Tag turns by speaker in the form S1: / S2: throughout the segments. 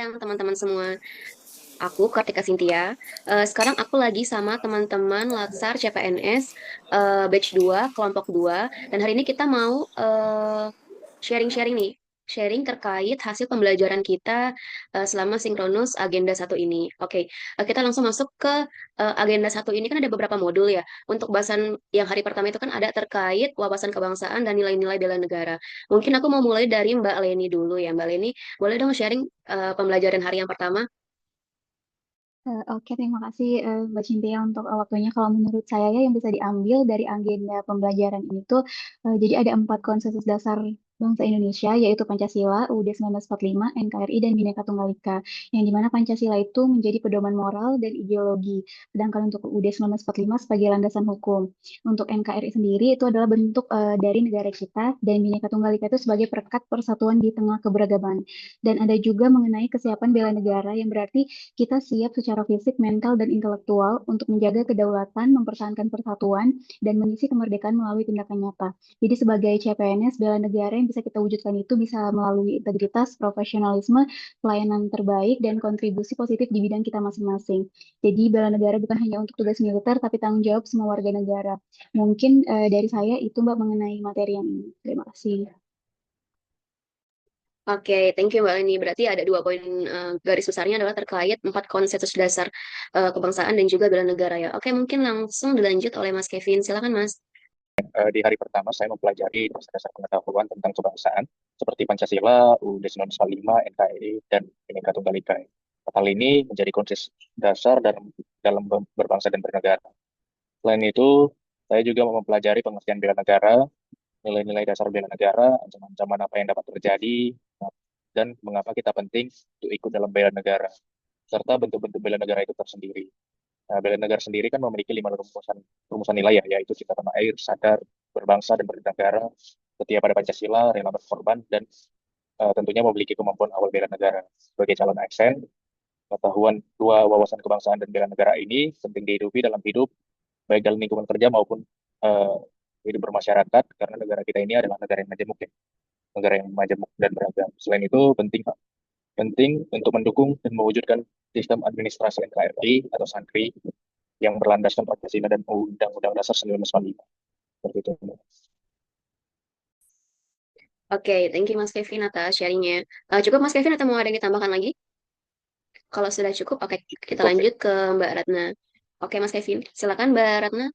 S1: siang teman-teman semua. Aku Kartika Cynthia. Sekarang aku lagi sama teman-teman Latsar CPNS batch 2 kelompok 2. Dan hari ini kita mau sharing-sharing nih. Sharing terkait hasil pembelajaran kita selama sinkronus agenda satu ini. Oke, kita langsung masuk ke agenda satu ini kan ada beberapa modul ya. Untuk bahasan yang hari pertama itu kan ada terkait wawasan kebangsaan dan nilai-nilai bela negara. Mungkin aku mau mulai dari Mbak Leni dulu ya. Mbak Leni, boleh dong sharing pembelajaran hari yang pertama?
S2: Oke, terima kasih Mbak Cynthia untuk waktunya. Kalau menurut saya ya yang bisa diambil dari agenda pembelajaran ini tuh, jadi ada 4 konsensus dasar bangsa Indonesia, yaitu Pancasila, UUD 1945, NKRI, dan Bhinneka Tunggal Ika. Yang dimana Pancasila itu menjadi pedoman moral dan ideologi, sedangkan untuk UUD 1945 sebagai landasan hukum. Untuk NKRI sendiri itu adalah bentuk dari negara kita, dan Bhinneka Tunggal Ika itu sebagai perekat persatuan di tengah keberagaman. Dan ada juga mengenai kesiapan bela negara, yang berarti kita siap secara fisik, mental, dan intelektual untuk menjaga kedaulatan, mempertahankan persatuan, dan mengisi kemerdekaan melalui tindakan nyata. Jadi sebagai CPNS, bela negara yang bisa kita wujudkan itu bisa melalui integritas, profesionalisme, pelayanan terbaik, dan kontribusi positif di bidang kita masing-masing. Jadi bela negara bukan hanya untuk tugas militer, tapi tanggung jawab semua warga negara. Mungkin dari saya itu Mbak mengenai materi yang ini. Terima kasih.
S1: Oke, thank you Mbak Leni. Berarti ada dua poin garis besarnya adalah terkait empat konsensus dasar kebangsaan dan juga bela negara ya. Oke, mungkin langsung dilanjut oleh Mas Kevin. Silakan Mas.
S3: Di hari pertama saya mempelajari dasar-dasar pengetahuan tentang kebangsaan seperti Pancasila, UUD 1945, NKRI, dan Bhinneka Tunggal Ika. Hal ini menjadi konsep dasar dalam berbangsa dan bernegara. Selain itu, saya juga mempelajari pengertian bela negara, nilai-nilai dasar bela negara, ancaman-ancaman apa yang dapat terjadi, dan mengapa kita penting untuk ikut dalam bela negara, serta bentuk-bentuk bela negara itu tersendiri. Nah, bela negara sendiri kan memiliki 5 rumusan nilai ya, yaitu cinta tanah air, sadar, berbangsa dan bernegara, setia pada Pancasila, rela berkorban, dan tentunya memiliki kemampuan awal bela negara. Sebagai calon ASN, pengetahuan dua wawasan kebangsaan dan bela negara ini penting dihidupi dalam hidup, baik dalam lingkungan kerja maupun eh, hidup bermasyarakat, karena negara kita ini adalah negara yang majemuk ya, negara yang majemuk dan beragam. Selain itu, penting penting untuk mendukung dan mewujudkan sistem administrasi NKRI atau SANKRI yang berlandaskan Pancasila dan Undang-Undang Dasar 1945. Seperti itu.
S1: Oke, thank you Mas Kevin atas sharingnya. Cukup Mas Kevin atau mau ada yang ditambahkan lagi? Kalau sudah cukup, oke kita
S3: Oke.
S1: lanjut ke Mbak Ratna. Oke Mas Kevin, silakan Mbak Ratna.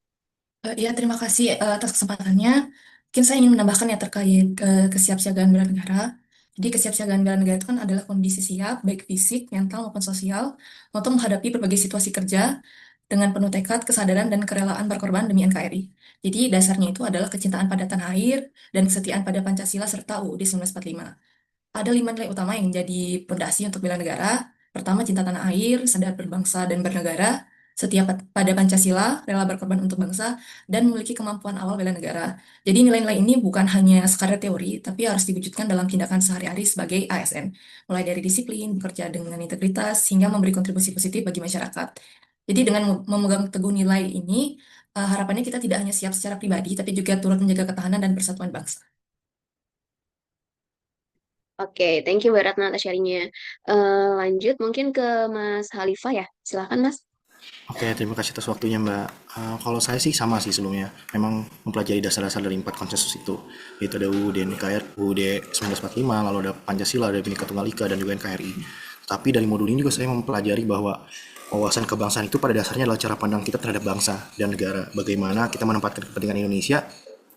S4: Ya, terima kasih atas kesempatannya. Mungkin saya ingin menambahkan ya terkait kesiapsiagaan bela negara. Jadi kesiapsiagaan bela negara itu kan adalah kondisi siap, baik fisik, mental, maupun sosial, untuk menghadapi berbagai situasi kerja dengan penuh tekad, kesadaran, dan kerelaan berkorban demi NKRI. Jadi dasarnya itu adalah kecintaan pada tanah air dan kesetiaan pada Pancasila serta UUD 1945. Ada 5 nilai utama yang menjadi pondasi untuk bela negara. Pertama, cinta tanah air, sadar berbangsa dan bernegara, setia pada Pancasila, rela berkorban untuk bangsa, dan memiliki kemampuan awal bela negara. Jadi nilai-nilai ini bukan hanya sekadar teori, tapi harus diwujudkan dalam tindakan sehari-hari sebagai ASN. Mulai dari disiplin, bekerja dengan integritas, hingga memberi kontribusi positif bagi masyarakat. Jadi dengan memegang teguh nilai ini, harapannya kita tidak hanya siap secara pribadi, tapi juga turut menjaga ketahanan dan persatuan bangsa.
S1: Oke, thank you Mbak Ratna atas sharingnya. Lanjut mungkin ke Mas Halifah ya. Silakan Mas.
S5: Oke, terima kasih atas waktunya Mbak. Kalau saya sih sama sih sebelumnya. Memang mempelajari dasar-dasar dari 4 konsensus itu. Yaitu ada UUD, NKRI, UUD 1945, lalu ada Pancasila, ada Bhinneka Tunggal Ika, dan juga NKRI. Tapi dari modul ini juga saya mempelajari bahwa wawasan kebangsaan itu pada dasarnya adalah cara pandang kita terhadap bangsa dan negara. Bagaimana kita menempatkan kepentingan Indonesia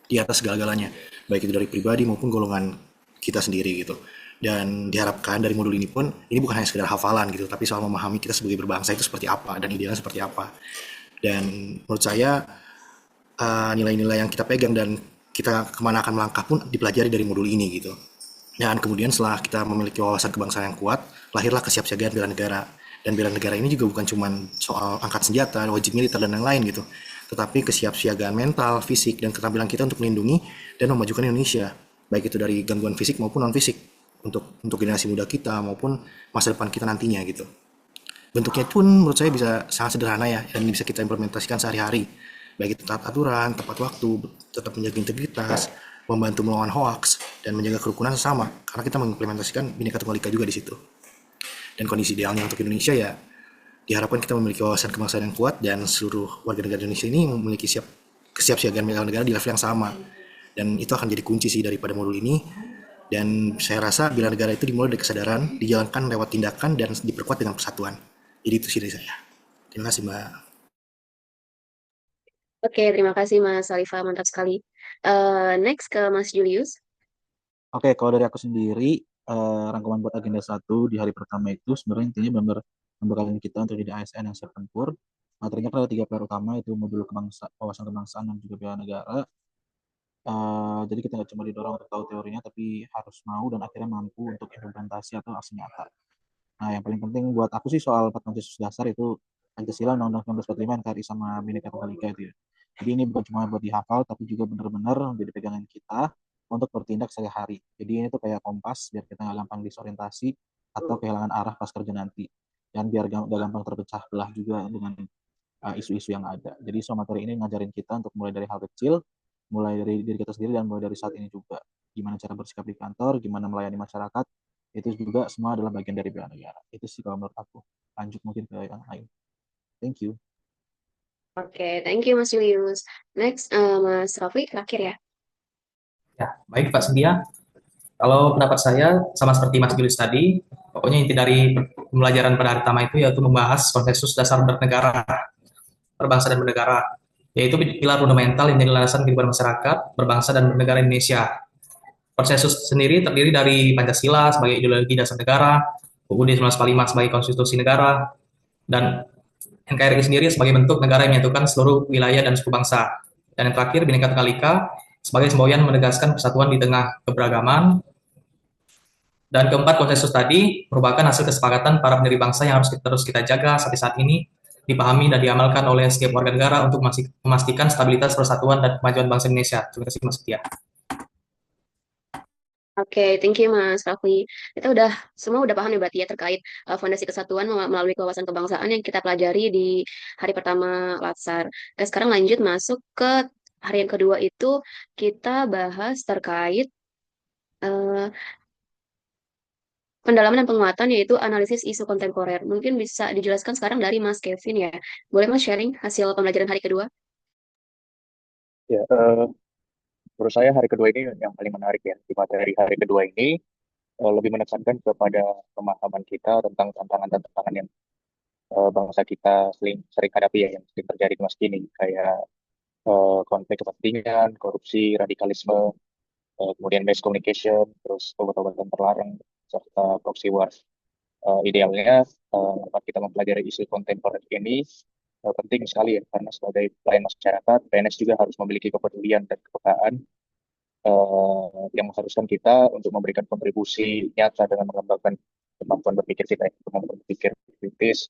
S5: di atas segala-galanya. Baik itu dari pribadi maupun golongan kita sendiri gitu. Dan diharapkan dari modul ini pun, ini bukan hanya sekedar hafalan gitu, tapi soal memahami kita sebagai berbangsa itu seperti apa dan idealnya seperti apa. Dan menurut saya nilai-nilai yang kita pegang dan kita kemana akan melangkah pun dipelajari dari modul ini gitu. Dan kemudian setelah kita memiliki wawasan kebangsaan yang kuat, lahirlah kesiapsiagaan bela negara. Dan bela negara ini juga bukan cuma soal angkat senjata, wajib militer dan lain-lain gitu. Tetapi kesiapsiagaan mental, fisik, dan keterampilan kita untuk melindungi dan memajukan Indonesia. Baik itu dari gangguan fisik maupun non-fisik. Untuk generasi muda kita maupun masa depan kita nantinya gitu. Bentuknya pun menurut saya bisa sangat sederhana ya, dan bisa kita implementasikan sehari-hari. Baik itu taat aturan, tepat waktu, tetap menjaga integritas, membantu melawan hoax, dan menjaga kerukunan sesama. Karena kita mengimplementasikan Bhinneka Tunggal Ika juga di situ. Dan kondisi idealnya untuk Indonesia ya diharapkan kita memiliki wawasan kebangsaan yang kuat dan seluruh warga negara Indonesia ini memiliki kesiapsiagaan bela negara di level yang sama. Dan itu akan jadi kunci sih daripada modul ini. Dan saya rasa bela negara itu dimulai dari kesadaran, dijalankan lewat tindakan dan diperkuat dengan persatuan. Jadi itu sih dari saya. Terima kasih Mbak.
S1: Oke, terima kasih Mas Alifa, mantap sekali. Next ke Mas Julius.
S6: Oke, kalau dari aku sendiri, rangkuman buat agenda 1 di hari pertama itu sebenarnya intinya benar-benar membekalkan kita untuk jadi ASN yang siap tempur. Materinya kan ada 3 PR utama, itu modul wawasan kebangsaan dan juga bela negara. Jadi kita nggak cuma didorong untuk tahu teorinya, tapi harus mau dan akhirnya mampu untuk implementasi atau aksi nyata. Nah, yang paling penting buat aku sih soal 4 konsensus dasar itu Pancasila, Undang-Undang 1945, NKRI, sama Bhinneka Tunggal Ika itu ya. Jadi ini bukan cuma buat dihafal, tapi juga benar-benar menjadi pegangan kita untuk bertindak sehari-hari. Jadi ini tuh kayak kompas, biar kita nggak gampang disorientasi atau kehilangan arah pas kerja nanti. Dan biar nggak gampang terpecah belah juga dengan isu-isu yang ada. Jadi semua materi ini ngajarin kita untuk mulai dari hal kecil, mulai dari diri kita sendiri dan mulai dari saat ini juga. Gimana cara bersikap di kantor, gimana melayani masyarakat, itu juga semua adalah bagian dari bela negara. Itu sih kalau menurut aku. Lanjut mungkin ke yang lain. Thank you.
S1: Oke, thank you Mas Julius. Next, Mas Rafli, terakhir ya.
S7: Ya, baik Pak Cynthia. Kalau pendapat saya sama seperti Mas Julius tadi, pokoknya inti dari pembelajaran pada hari pertama itu yaitu membahas konsensus dasar bernegara, berbangsa dan bernegara, yaitu pilar fundamental yang menjadi landasan kehidupan masyarakat, berbangsa dan bernegara Indonesia. Konsensus sendiri terdiri dari Pancasila sebagai ideologi dasar negara, UUD 1945 sebagai konstitusi negara, dan NKRI sendiri sebagai bentuk negara yang menyatukan seluruh wilayah dan suku bangsa. Dan yang terakhir, Bhinneka Tunggal Ika sebagai semboyan menegaskan persatuan di tengah keberagaman. Dan keempat, konsensus tadi merupakan hasil kesepakatan para pendiri bangsa yang harus terus kita jaga sampai saat ini, dipahami dan diamalkan oleh setiap warga negara untuk memastikan stabilitas persatuan dan kemajuan bangsa Indonesia. Terima kasih Mas Setia.
S1: Oke, thank you Mas Rafli. Kita semua udah paham ya berarti ya terkait fondasi kesatuan melalui kewawasan kebangsaan yang kita pelajari di hari pertama Latsar. Oke, sekarang lanjut masuk ke hari yang kedua itu kita bahas terkait eh, pendalaman dan penguatan yaitu analisis isu kontemporer. Mungkin bisa dijelaskan sekarang dari Mas Kevin ya. Boleh Mas sharing hasil pembelajaran hari kedua?
S3: Ya, menurut saya hari kedua ini yang paling menarik ya. Di materi hari kedua ini lebih menekankan kepada pemahaman kita tentang tantangan-tantangan yang bangsa kita sering hadapi ya, yang sering terjadi di masa kini, kayak konflik kepentingan, korupsi, radikalisme, kemudian mass communication, terus obat-obatan terlarang, serta proxy wars. Idealnya dapat kita mempelajari isu kontemporer ini penting sekali ya, karena sebagai pelayan masyarakat, PNS juga harus memiliki kepedulian dan kepekaan yang mengharuskan kita untuk memberikan kontribusi nyata dengan mengembangkan kemampuan berpikir kita, kemampuan berpikir kritis,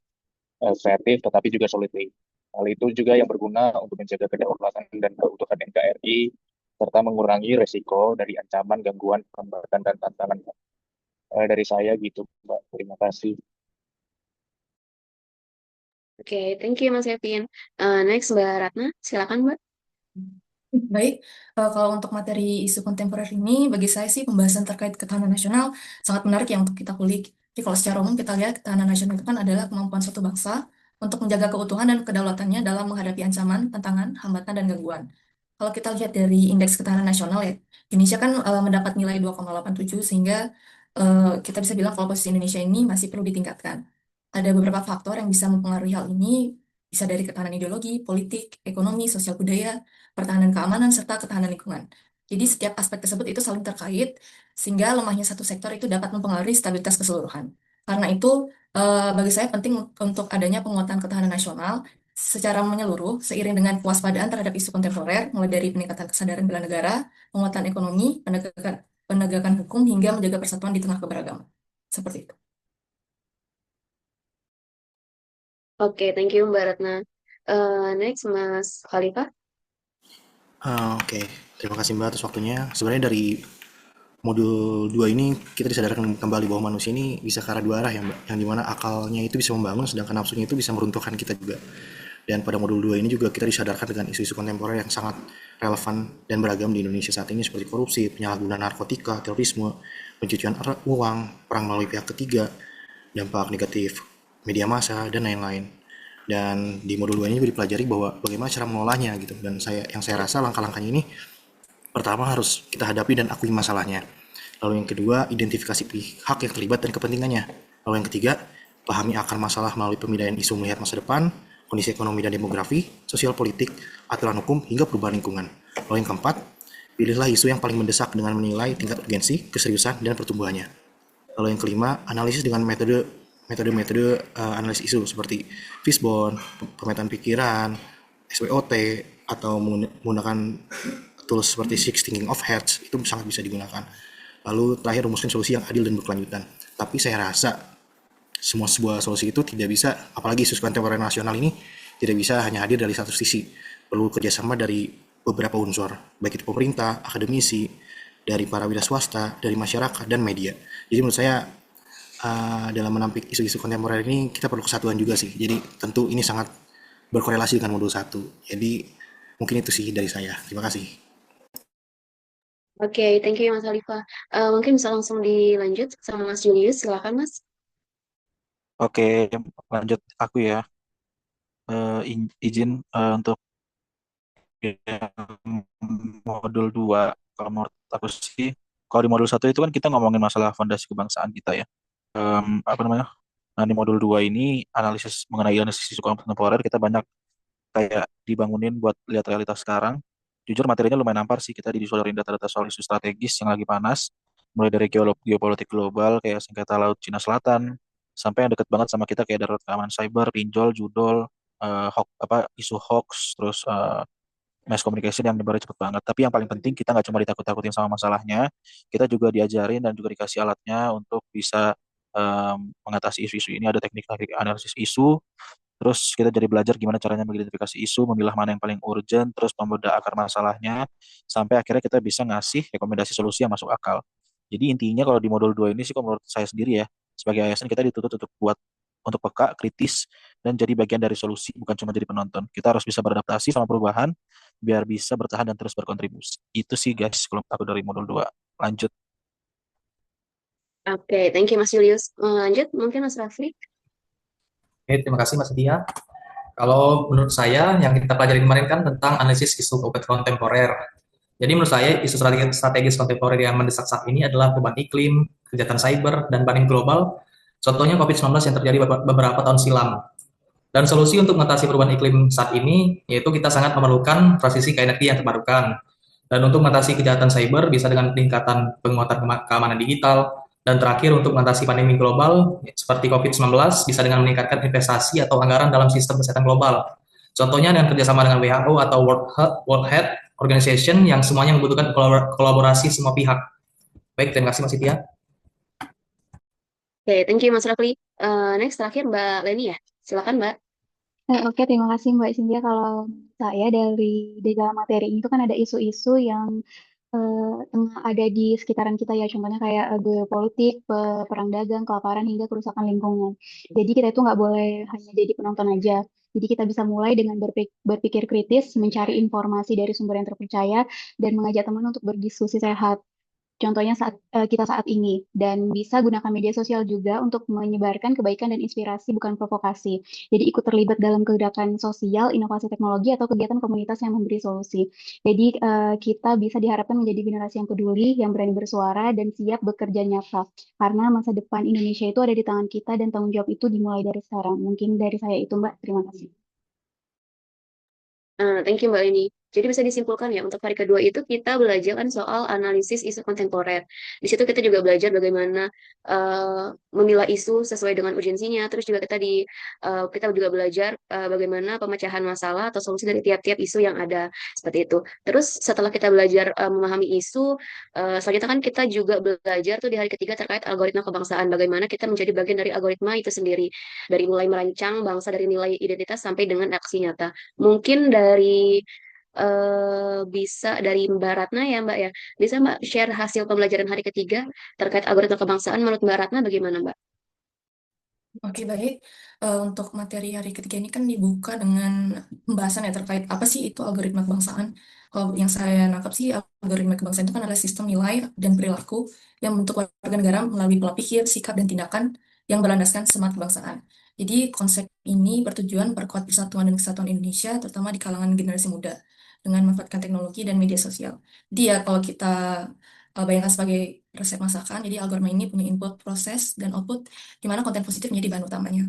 S3: kreatif, tetapi juga solid. Hal itu juga yang berguna untuk menjaga kedaulatan dan keutuhan NKRI, serta mengurangi resiko dari ancaman, gangguan, hambatan, dan tantangan. Dari saya gitu, Mbak. Terima kasih.
S1: Oke, thank you Mas Kevin. Next Mbak Ratna, silakan Mbak.
S4: Baik, kalau untuk materi isu kontemporer ini, bagi saya sih pembahasan terkait ketahanan nasional sangat menarik ya untuk kita kulik. Jadi kalau secara umum kita lihat ketahanan nasional itu kan adalah kemampuan suatu bangsa untuk menjaga keutuhan dan kedaulatannya dalam menghadapi ancaman, tantangan, hambatan, dan gangguan. Kalau kita lihat dari indeks ketahanan nasional ya, Indonesia kan mendapat nilai 2,87 sehingga kita bisa bilang kalau posisi Indonesia ini masih perlu ditingkatkan. Ada beberapa faktor yang bisa mempengaruhi hal ini, bisa dari ketahanan ideologi, politik, ekonomi, sosial budaya, pertahanan keamanan, serta ketahanan lingkungan. Jadi setiap aspek tersebut itu saling terkait, sehingga lemahnya satu sektor itu dapat mempengaruhi stabilitas keseluruhan. Karena itu, bagi saya penting untuk adanya penguatan ketahanan nasional secara menyeluruh, seiring dengan kewaspadaan terhadap isu kontemporer, mulai dari peningkatan kesadaran bela negara, penguatan ekonomi, penegakan hukum, hingga menjaga persatuan di tengah keberagaman. Seperti itu.
S1: Oke, thank you Mbak Ratna. Next Mas Khalifah.
S5: Oke, terima kasih Mbak atas waktunya. Sebenarnya dari modul 2 ini kita disadarkan kembali bahwa manusia ini bisa ke arah dua arah ya Mbak, yang dimana akalnya itu bisa membangun sedangkan nafsunya itu bisa meruntuhkan kita juga. Dan pada modul 2 ini juga kita disadarkan dengan isu-isu kontemporer yang sangat relevan dan beragam di Indonesia saat ini seperti korupsi, penyalahgunaan narkotika, terorisme, pencucian uang, perang melalui pihak ketiga, dampak negatif media massa, dan lain-lain. Dan di modul 2 ini juga dipelajari bahwa bagaimana cara mengelolanya gitu. Dan saya rasa langkah-langkahnya ini pertama harus kita hadapi dan akui masalahnya. Lalu yang kedua, identifikasi pihak yang terlibat dan kepentingannya. Lalu yang ketiga, pahami akar masalah melalui pemindaian isu melihat masa depan, kondisi ekonomi dan demografi, sosial politik, aturan hukum, hingga perubahan lingkungan. Lalu yang keempat, pilihlah isu yang paling mendesak dengan menilai tingkat urgensi, keseriusan, dan pertumbuhannya. Lalu yang kelima, analisis dengan metode analisis isu seperti Fishbone, pemetaan pikiran, SWOT, atau menggunakan tools seperti Six Thinking of Heads itu sangat bisa digunakan. Lalu terakhir, rumuskan solusi yang adil dan berkelanjutan. Tapi saya rasa sebuah solusi itu tidak bisa, apalagi isu kontemporer nasional ini tidak bisa hanya hadir dari satu sisi. Perlu kerjasama dari beberapa unsur, baik itu pemerintah, akademisi, dari para wira swasta, dari masyarakat, dan media. Jadi menurut saya dalam menampik isu-isu kontemporer ini kita perlu kesatuan juga sih. Jadi tentu ini sangat berkorelasi dengan modul 1. Jadi mungkin itu sih dari saya. Terima kasih.
S1: Oke, thank you Mas Alifa. Mungkin bisa langsung dilanjut sama Mas Julius, silakan Mas.
S6: Oke, lanjut aku ya. Izin untuk yang modul 2. Kalau menurut aku sih, kalau di modul 1 itu kan kita ngomongin masalah fondasi kebangsaan kita ya. Apa namanya? Nah, di modul 2 ini mengenai analisis isu kontemporer kita banyak kayak dibangunin buat lihat realitas sekarang. Jujur materinya lumayan nampar sih, kita disodorin data-data soal isu strategis yang lagi panas, mulai dari geopolitik global kayak sengketa laut Cina Selatan, sampai yang deket banget sama kita kayak darurat keamanan cyber, pinjol, judol, isu hoax, terus mass communication yang nyebarnya cepet banget. Tapi yang paling penting kita nggak cuma ditakut-takutin sama masalahnya, kita juga diajarin dan juga dikasih alatnya untuk bisa mengatasi isu-isu ini. Ada teknik-teknik analisis isu, terus kita jadi belajar gimana caranya mengidentifikasi isu, memilah mana yang paling urgent, terus membedah akar masalahnya, sampai akhirnya kita bisa ngasih rekomendasi solusi yang masuk akal. Jadi intinya kalau di modul 2 ini sih, kalau menurut saya sendiri ya, sebagai ASN kita dituntut untuk peka, kritis, dan jadi bagian dari solusi, bukan cuma jadi penonton. Kita harus bisa beradaptasi sama perubahan, biar bisa bertahan dan terus berkontribusi. Itu sih guys, kalau aku dari modul 2. Lanjut.
S1: Oke, thank you Mas Julius. Lanjut, mungkin Mas Rafli.
S7: Oke, terima kasih Mas Dia. Kalau menurut saya yang kita pelajari kemarin kan tentang analisis isu kontemporer. Jadi menurut saya isu strategis kontemporer yang mendesak saat ini adalah perubahan iklim, kejahatan cyber, dan banding global. Contohnya COVID-19 yang terjadi beberapa tahun silam. Dan solusi untuk mengatasi perubahan iklim saat ini yaitu kita sangat memerlukan transisi ke energi yang terbarukan. Dan untuk mengatasi kejahatan cyber bisa dengan peningkatan penguatan keamanan digital. Dan terakhir untuk mengatasi pandemi global seperti COVID-19 bisa dengan meningkatkan investasi atau anggaran dalam sistem kesehatan global. Contohnya dengan kerjasama dengan WHO atau World Health Organization yang semuanya membutuhkan kolaborasi semua pihak. Baik, terima kasih Mas Itya.
S1: Oke, thank you Mas Rafli. Next terakhir Mbak Leni ya. Silakan Mbak.
S2: Oke, terima kasih Mbak Cynthia. Kalau saya dari dalam materi ini tuh kan ada isu-isu yang tengah ada di sekitaran kita ya, contohnya kayak geopolitik, perang dagang, kelaparan, hingga kerusakan lingkungan. Jadi kita itu nggak boleh hanya jadi penonton aja. Jadi kita bisa mulai dengan berpikir kritis, mencari informasi dari sumber yang terpercaya, dan mengajak teman untuk berdiskusi sehat. Contohnya kita saat ini, dan bisa gunakan media sosial juga untuk menyebarkan kebaikan dan inspirasi, bukan provokasi. Jadi ikut terlibat dalam gerakan sosial, inovasi teknologi, atau kegiatan komunitas yang memberi solusi. Jadi kita bisa diharapkan menjadi generasi yang peduli, yang berani bersuara, dan siap bekerja nyata. Karena masa depan Indonesia itu ada di tangan kita, dan tanggung jawab itu dimulai dari sekarang. Mungkin dari saya itu, Mbak. Terima kasih.
S1: Thank you Mbak Leni. Jadi bisa disimpulkan ya, untuk hari kedua itu kita belajar kan soal analisis isu kontemporer. Di situ kita juga belajar bagaimana memilah isu sesuai dengan urgensinya. Terus juga kita juga belajar bagaimana pemecahan masalah atau solusi dari tiap-tiap isu yang ada seperti itu. Terus setelah kita belajar memahami isu, selanjutnya kan kita juga belajar tuh di hari ketiga terkait algoritma kebangsaan. Bagaimana kita menjadi bagian dari algoritma itu sendiri, dari mulai merancang bangsa dari nilai identitas sampai dengan aksi nyata. Mungkin bisa dari Mbak Ratna ya Mbak ya. Bisa Mbak share hasil pembelajaran hari ketiga terkait algoritma kebangsaan menurut Mbak Ratna bagaimana Mbak?
S4: Oke, baik. Untuk materi hari ketiga ini kan dibuka dengan pembahasan ya terkait apa sih itu algoritma kebangsaan. Kalau yang saya nangkap sih, algoritma kebangsaan itu kan adalah sistem nilai dan perilaku yang membentuk warga negara melalui pola pikir, sikap, dan tindakan yang berlandaskan semangat kebangsaan. Jadi konsep ini bertujuan perkuat persatuan dan kesatuan Indonesia, terutama di kalangan generasi muda, dengan memanfaatkan teknologi dan media sosial. Jadi ya kalau kita bayangkan sebagai resep masakan, jadi algoritma ini punya input, proses, dan output, di mana konten positif menjadi bahan utamanya.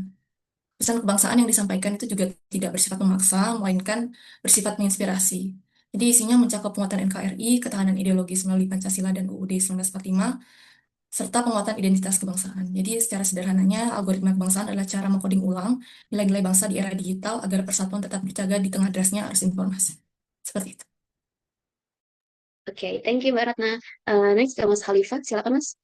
S4: Pesan kebangsaan yang disampaikan itu juga tidak bersifat memaksa, melainkan bersifat menginspirasi. Jadi isinya mencakup penguatan NKRI, ketahanan ideologis melalui Pancasila dan UUD 1945, serta penguatan identitas kebangsaan. Jadi secara sederhananya, algoritma kebangsaan adalah cara mengkoding ulang nilai-nilai bangsa di era digital agar persatuan tetap terjaga di tengah derasnya arus informasi. Seperti itu.
S1: Oke, thank you Mbak Ratna. Next ke Mas Khalifah, silakan Mas.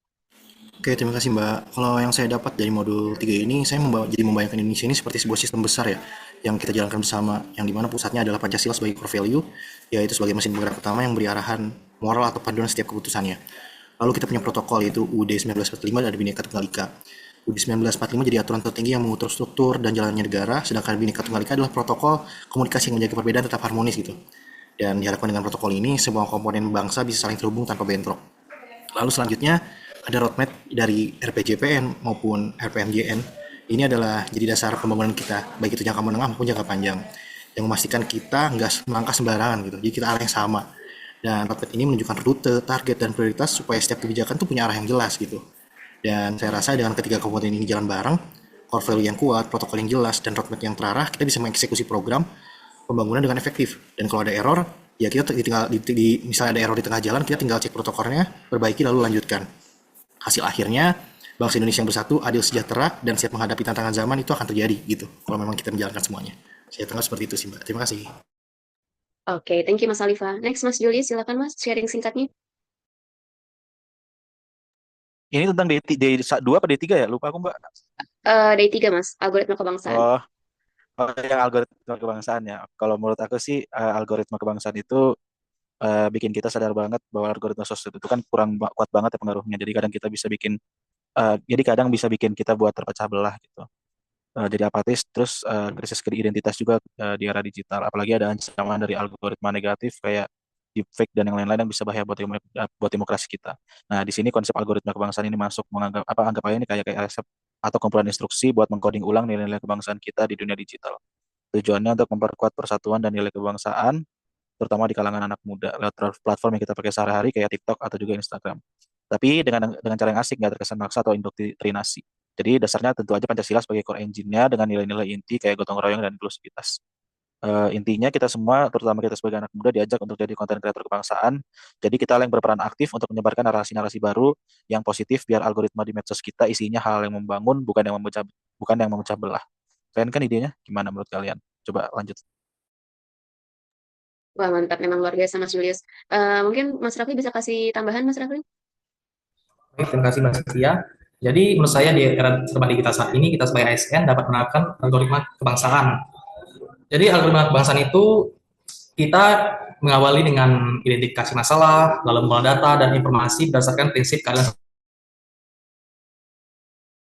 S5: Oke, terima kasih Mbak. Kalau yang saya dapat dari modul 3 ini, saya jadi membayangkan Indonesia ini seperti sebuah sistem besar ya, yang kita jalankan bersama, yang dimana pusatnya adalah Pancasila sebagai core value, yaitu sebagai mesin penggerak utama yang beri arahan moral atau panduan setiap keputusannya. Lalu kita punya protokol, yaitu UUD 1945 dan Bhinneka Tunggal Ika. UUD 1945 jadi aturan tertinggi yang mengatur struktur dan jalannya negara, sedangkan Bhinneka Tunggal Ika adalah protokol komunikasi yang menjaga perbedaan tetap harmonis gitu. Dan diharapkan dengan protokol ini, semua komponen bangsa bisa saling terhubung tanpa bentrok. Lalu selanjutnya ada roadmap dari RPJPN maupun RPMJN. Ini adalah jadi dasar pembangunan kita, baik itu jangka menengah maupun jangka panjang, yang memastikan kita nggak melangkah sembarangan gitu. Jadi kita arah yang sama. Dan roadmap ini menunjukkan rute, target, dan prioritas supaya setiap kebijakan tuh punya arah yang jelas gitu. Dan saya rasa dengan ketiga komponen ini jalan bareng, core value yang kuat, protokol yang jelas, dan roadmap yang terarah, kita bisa mengeksekusi program pembangunan dengan efektif. Dan kalau ada error, ya kita tinggal misalnya ada error di tengah jalan, kita tinggal cek protokolnya, perbaiki lalu lanjutkan. Hasil akhirnya bangsa Indonesia yang bersatu, adil sejahtera, dan siap menghadapi tantangan zaman itu akan terjadi gitu. Kalau memang kita menjalankan semuanya. Saya tangkap seperti itu sih Mbak. Terima kasih.
S1: Oke, thank you Mas Khalifah. Next Mas Julius, silakan Mas sharing singkatnya.
S6: Ini tentang D2 apa D3 ya? Lupa aku, Mbak.
S1: Dari 3 Mas, algoritma kebangsaan.
S6: Oh, yang algoritma kebangsaan ya. Kalau menurut aku sih algoritma kebangsaan itu bikin kita sadar banget bahwa algoritma sosial itu kan kurang kuat banget ya pengaruhnya. Jadi kadang kita bisa bikin jadi kadang bisa bikin kita buat terpecah belah gitu. Jadi apatis, terus krisis identitas juga di era digital. Apalagi ada ancaman dari algoritma negatif kayak deepfake dan yang lain-lain yang bisa bahaya buat demokrasi kita. Nah, di sini konsep algoritma kebangsaan ini masuk anggap aja ini kayak resep atau kumpulan instruksi buat mengcoding ulang nilai-nilai kebangsaan kita di dunia digital. Tujuannya untuk memperkuat persatuan dan nilai kebangsaan, terutama di kalangan anak muda lewat platform yang kita pakai sehari-hari kayak TikTok atau juga Instagram. Tapi dengan cara yang asik, nggak terkesan maksa atau indoktrinasi. Jadi dasarnya tentu aja Pancasila sebagai core engine-nya dengan nilai-nilai inti kayak gotong royong dan inklusivitas. Intinya kita semua, terutama kita sebagai anak muda, diajak untuk jadi konten kreator kebangsaan. Jadi kita yang berperan aktif untuk menyebarkan narasi-narasi baru yang positif biar algoritma di medsos kita isinya hal yang membangun, bukan yang memecah belah. Kalian kan idenya gimana menurut kalian? Coba lanjut.
S1: Wah, mantap. Memang luar biasa Mas Julius. Mungkin Mas Rafli bisa kasih tambahan Mas Rafli?
S7: Baik, terima kasih Mas Tia. Jadi menurut saya di era serba digital saat ini kita sebagai ASN dapat menerapkan algoritma kebangsaan. Jadi algoritma kebangsaan itu kita mengawali dengan identifikasi masalah, lalu mengolah data dan informasi berdasarkan prinsip keadilan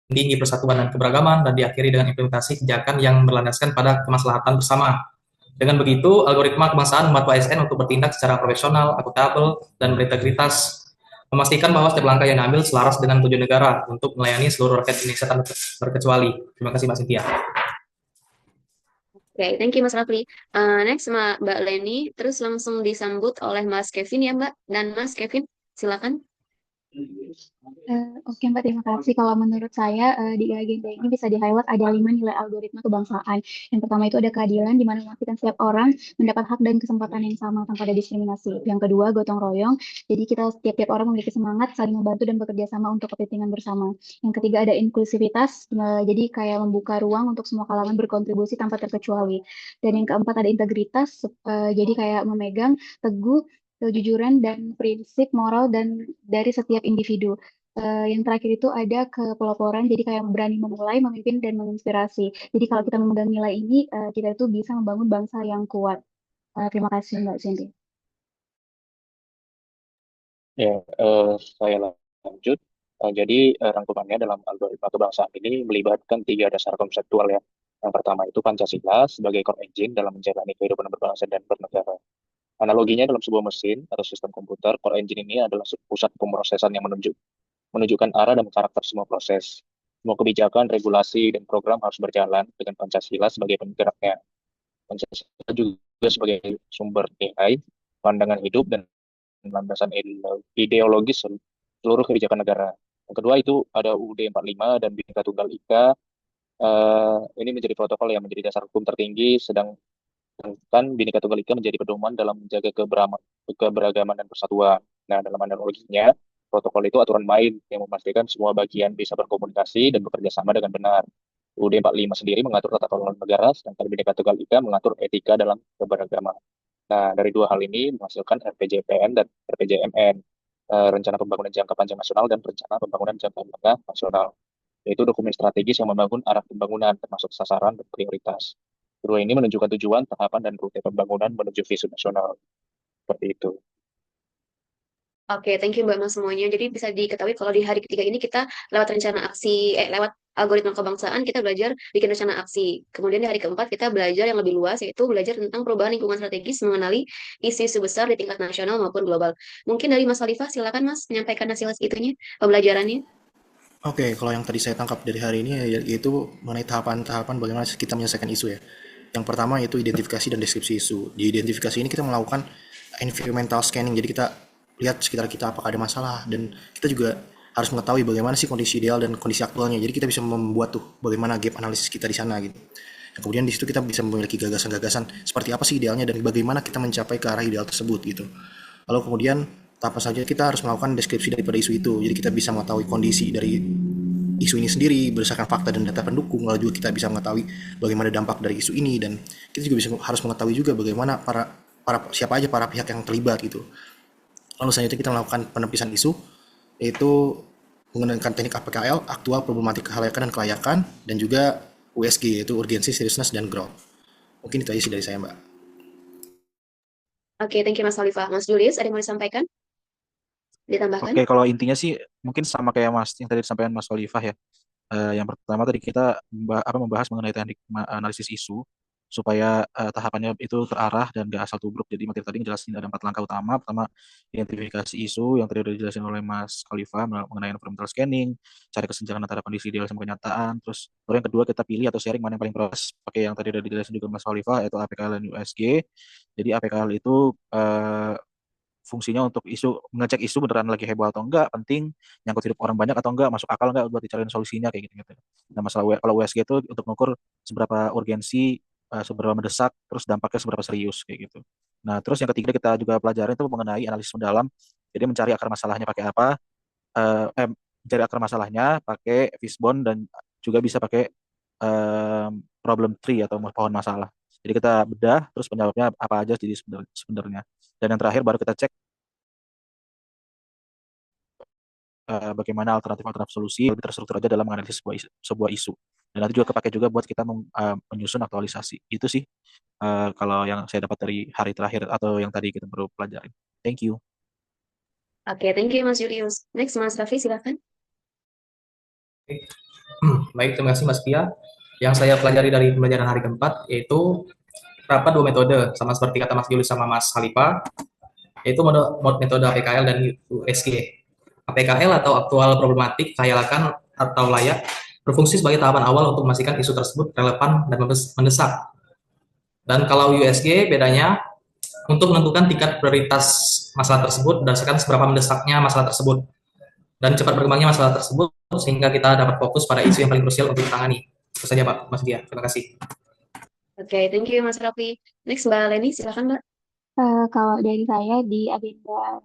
S7: tinggi persatuan dan keberagaman, dan diakhiri dengan implementasi kebijakan yang berlandaskan pada kemaslahatan bersama. Dengan begitu, algoritma kebangsaan membantu ASN untuk bertindak secara profesional, akuntabel, dan berintegritas, memastikan bahwa setiap langkah yang diambil selaras dengan tujuan negara untuk melayani seluruh rakyat Indonesia tanpa terkecuali. Terima kasih Mbak Cynthia.
S1: Oke, thank you Mas Rafli. Next Mbak Leni, terus langsung disambut oleh Mas Kevin ya Mbak. Dan Mas Kevin, silakan.
S2: Oke Mbak, terima kasih. Kalau menurut saya di agenda ini bisa di-highlight ada 5 nilai algoritma kebangsaan. Yang pertama itu ada keadilan, di mana memastikan setiap orang mendapat hak dan kesempatan yang sama tanpa ada diskriminasi. Yang kedua, gotong royong. Jadi kita tiap-tiap orang memiliki semangat, saling membantu dan bekerja sama untuk kepentingan bersama. Yang ketiga ada inklusivitas, jadi kayak membuka ruang untuk semua kalangan berkontribusi tanpa terkecuali. Dan yang keempat ada integritas, jadi kayak memegang teguh kejujuran dan prinsip moral dan dari setiap individu. Yang terakhir itu ada kepeloporan, jadi kayak berani memulai, memimpin, dan menginspirasi. Jadi kalau kita memegang nilai ini, kita itu bisa membangun bangsa yang kuat. Terima kasih Mbak Cindy.
S3: Ya, saya lanjut. Jadi rangkumannya dalam algoritma kebangsaan ini melibatkan tiga dasar konseptual ya. Yang pertama itu Pancasila sebagai core engine dalam menjalani kehidupan berbangsa dan bernegara. Analoginya dalam sebuah mesin atau sistem komputer, core engine ini adalah pusat pemrosesan yang menunjukkan arah dan karakter semua proses. Semua kebijakan, regulasi, dan program harus berjalan dengan Pancasila sebagai penggeraknya. Pancasila juga sebagai sumber nilai, pandangan hidup, dan landasan ideologis seluruh kebijakan negara. Yang kedua itu ada UUD 45 dan Bhinneka Tunggal Ika. Ini menjadi protokol yang menjadi dasar hukum tertinggi, sedangkan Bhinneka Tunggal Ika menjadi pedoman dalam menjaga keberagaman dan persatuan. Nah, dalam analoginya, protokol itu aturan main yang memastikan semua bagian bisa berkomunikasi dan bekerja sama dengan benar. UUD 45 sendiri mengatur tata kelola negara, sedangkan Bhinneka Tunggal Ika mengatur etika dalam keberagaman. Nah, dari dua hal ini menghasilkan RPJPN dan RPJMN, Rencana Pembangunan Jangka Panjang Nasional dan Rencana Pembangunan Jangka Menengah Nasional, yaitu dokumen strategis yang membangun arah pembangunan termasuk sasaran dan prioritas. Kedua ini menunjukkan tujuan, tahapan, dan rute pembangunan menuju visi nasional. Seperti itu.
S1: Oke, thank you Mbak Mas semuanya. Jadi bisa diketahui kalau di hari ketiga ini kita lewat rencana aksi, lewat algoritma kebangsaan kita belajar bikin rencana aksi. Kemudian di hari keempat kita belajar yang lebih luas, yaitu belajar tentang perubahan lingkungan strategis mengenali isu-isu besar di tingkat nasional maupun global. Mungkin dari Mas Khalifah, silakan Mas menyampaikan hasil itunya, pembelajarannya.
S5: Oke, kalau yang tadi saya tangkap dari hari ini yaitu mengenai tahapan-tahapan bagaimana kita menyelesaikan isu ya. Yang pertama yaitu identifikasi dan deskripsi isu. Di identifikasi ini kita melakukan environmental scanning, jadi kita lihat sekitar kita apakah ada masalah, dan kita juga harus mengetahui bagaimana sih kondisi ideal dan kondisi aktualnya. Jadi kita bisa membuat tuh bagaimana gap analisis kita di sana gitu. Dan kemudian di situ kita bisa memiliki gagasan-gagasan seperti apa sih idealnya dan bagaimana kita mencapai ke arah ideal tersebut gitu. Lalu kemudian tahap selanjutnya kita harus melakukan deskripsi daripada isu itu. Jadi kita bisa mengetahui kondisi dari isu ini sendiri berdasarkan fakta dan data pendukung. Lalu juga kita bisa mengetahui bagaimana dampak dari isu ini, dan kita juga harus mengetahui juga bagaimana siapa aja para pihak yang terlibat gitu. Lalu selanjutnya kita melakukan penepisan isu, yaitu menggunakan teknik APKL, aktual, problematik kehalayakan dan kelayakan, dan juga USG, yaitu urgensi, seriousness, dan growth. Mungkin itu aja sih dari saya, Mbak.
S1: Oke, thank you Mas Khalifah. Mas Julius, ada yang mau disampaikan? Ditambahkan?
S6: Oke, kalau intinya sih mungkin sama kayak Mas yang tadi disampaikan Mas Khalifah ya. Yang pertama tadi kita membahas mengenai teknik analisis isu supaya tahapannya itu terarah dan gak asal tubruk. Jadi materi tadi ngejelasin ada 4 langkah utama. Pertama, identifikasi isu yang tadi udah dijelasin oleh Mas Khalifah mengenai environmental scanning, cari kesenjangan antara kondisi ideal sama kenyataan. Terus baru yang kedua kita pilih atau sharing mana yang paling proses. Pakai yang tadi udah dijelasin juga Mas Khalifah, yaitu APKL dan USG. Jadi APKL itu fungsinya untuk ngecek isu beneran lagi heboh atau enggak, penting, nyangkut hidup orang banyak atau enggak, masuk akal enggak buat dicariin solusinya kayak gitu-gitu. Nah, masalah kalau USG itu untuk mengukur seberapa urgensi, seberapa mendesak, terus dampaknya seberapa serius kayak gitu. Nah, terus yang ketiga kita juga pelajarin itu mengenai analisis mendalam. Jadi mencari akar masalahnya pakai apa? Mencari akar masalahnya pakai fishbone dan juga bisa pakai problem tree atau pohon masalah. Jadi kita bedah terus penyebabnya apa aja jadi sebenarnya. Dan yang terakhir baru kita cek bagaimana alternatif-alternatif solusi lebih terstruktur aja dalam menganalisis sebuah isu. Dan nanti juga kepake juga buat kita menyusun aktualisasi. Itu sih kalau yang saya dapat dari hari terakhir atau yang tadi kita baru pelajari. Thank you.
S1: Oke, thank you Mas Julius. Next, Mas Raffi, silakan.
S7: Baik, terima kasih Mas Pia. Yang saya pelajari dari pembelajaran hari keempat yaitu terdapat 2 metode, sama seperti kata Mas Julius sama Mas Khalifah, yaitu metode APKL dan USG. APKL atau aktual problematik, kelayakan atau layak, berfungsi sebagai tahapan awal untuk memastikan isu tersebut relevan dan mendesak. Dan kalau USG bedanya untuk menentukan tingkat prioritas masalah tersebut berdasarkan seberapa mendesaknya masalah tersebut dan cepat berkembangnya masalah tersebut sehingga kita dapat fokus pada isu yang paling krusial untuk ditangani. Itu saja Pak, Mas Dia. Terima kasih.
S1: Oke, thank you Mas Raffi. Next, Mbak Leni, silakan Mbak.
S2: Kalau dari saya di agenda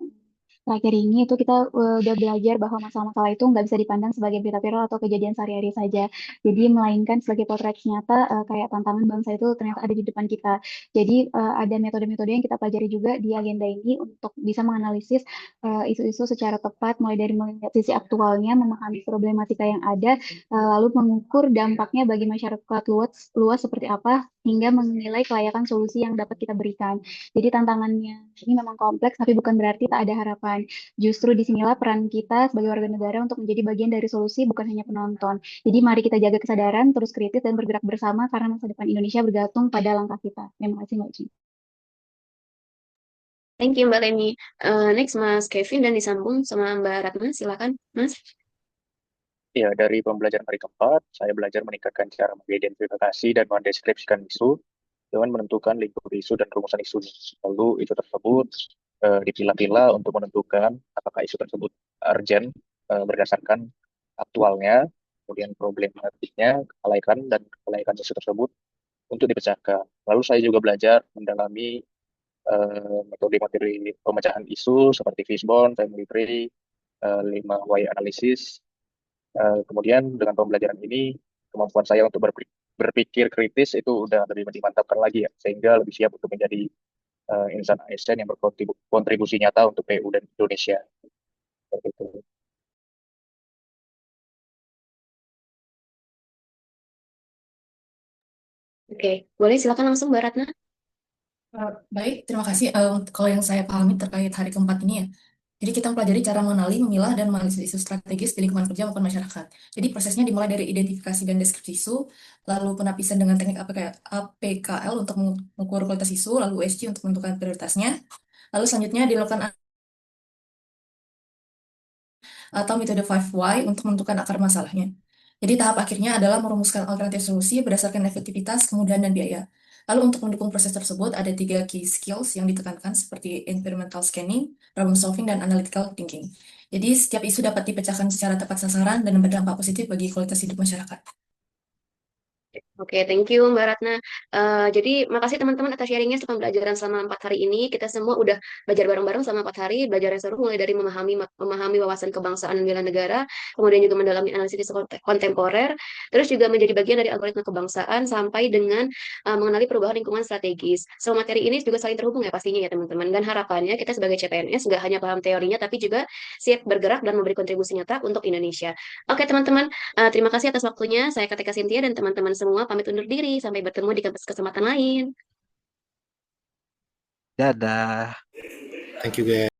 S2: terakhir ini itu kita udah belajar bahwa masalah-masalah itu nggak bisa dipandang sebagai berita viral atau kejadian sehari-hari saja. Jadi melainkan sebagai potret nyata kayak tantangan bangsa itu ternyata ada di depan kita. Jadi ada metode-metode yang kita pelajari juga di agenda ini untuk bisa menganalisis isu-isu secara tepat, mulai dari melihat sisi aktualnya, memahami problematika yang ada, lalu mengukur dampaknya bagi masyarakat luas seperti apa, hingga menilai kelayakan solusi yang dapat kita berikan. Jadi tantangannya ini memang kompleks, tapi bukan berarti tak ada harapan. Justru disinilah peran kita sebagai warga negara untuk menjadi bagian dari solusi, bukan hanya penonton. Jadi mari kita jaga kesadaran, terus kritis dan bergerak bersama karena masa depan Indonesia bergantung pada langkah kita. Terima kasih Mbak Ci.
S1: Thank you Mbak Leni. Next, Mas Kevin dan disambung sama Mbak Ratna. Silakan, Mas.
S3: Ya, dari pembelajaran hari keempat, saya belajar meningkatkan cara mengidentifikasi dan mendeskripsikan isu dengan menentukan lingkup isu dan rumusan isu. Lalu isu tersebut dipilah-pilah untuk menentukan apakah isu tersebut urgent berdasarkan aktualnya, kemudian problematiknya, dan kelaikan isu tersebut untuk dipecahkan. Lalu saya juga belajar mendalami metode-metode pemecahan isu seperti fishbone, family tree, 5 why analysis. Kemudian dengan pembelajaran ini, kemampuan saya untuk berpikir kritis itu udah lebih dimantapkan lagi ya, sehingga lebih siap untuk menjadi insan ASN yang berkontribusi nyata untuk PU dan Indonesia. Seperti itu.
S1: Oke, boleh silakan langsung Mbak Ratna.
S4: Baik, terima kasih. Kalau yang saya pahami terkait hari keempat ini ya, jadi kita mempelajari cara mengenali, memilah, dan menganalisis isu strategis di lingkungan kerja maupun masyarakat. Jadi prosesnya dimulai dari identifikasi dan deskripsi isu, lalu penapisan dengan teknik APKL untuk mengukur kualitas isu, lalu USG untuk menentukan prioritasnya, lalu selanjutnya dilakukan atau metode 5 why untuk menentukan akar masalahnya. Jadi tahap akhirnya adalah merumuskan alternatif solusi berdasarkan efektivitas, kemudahan, dan biaya. Lalu untuk mendukung proses tersebut ada 3 key skills yang ditekankan seperti environmental scanning, problem solving, dan analytical thinking. Jadi setiap isu dapat dipecahkan secara tepat sasaran dan berdampak positif bagi kualitas hidup masyarakat.
S1: Oke, thank you Mbak Ratna. Jadi makasih teman-teman atas sharingnya selama pembelajaran selama 4 hari ini. Kita semua udah belajar bareng-bareng selama 4 hari. Belajar seru mulai dari memahami wawasan kebangsaan dan bela negara, kemudian juga mendalami analisis kontemporer, terus juga menjadi bagian dari algoritma kebangsaan sampai dengan mengenali perubahan lingkungan strategis. So materi ini juga saling terhubung ya pastinya ya teman-teman. Dan harapannya kita sebagai CPNS nggak hanya paham teorinya, tapi juga siap bergerak dan memberi kontribusi nyata untuk Indonesia. Oke teman-teman. Terima kasih atas waktunya. Saya Katika Cynthia dan teman-teman semua pamit undur diri. Sampai bertemu di kesempatan lain.
S6: Dadah.
S5: Thank you guys.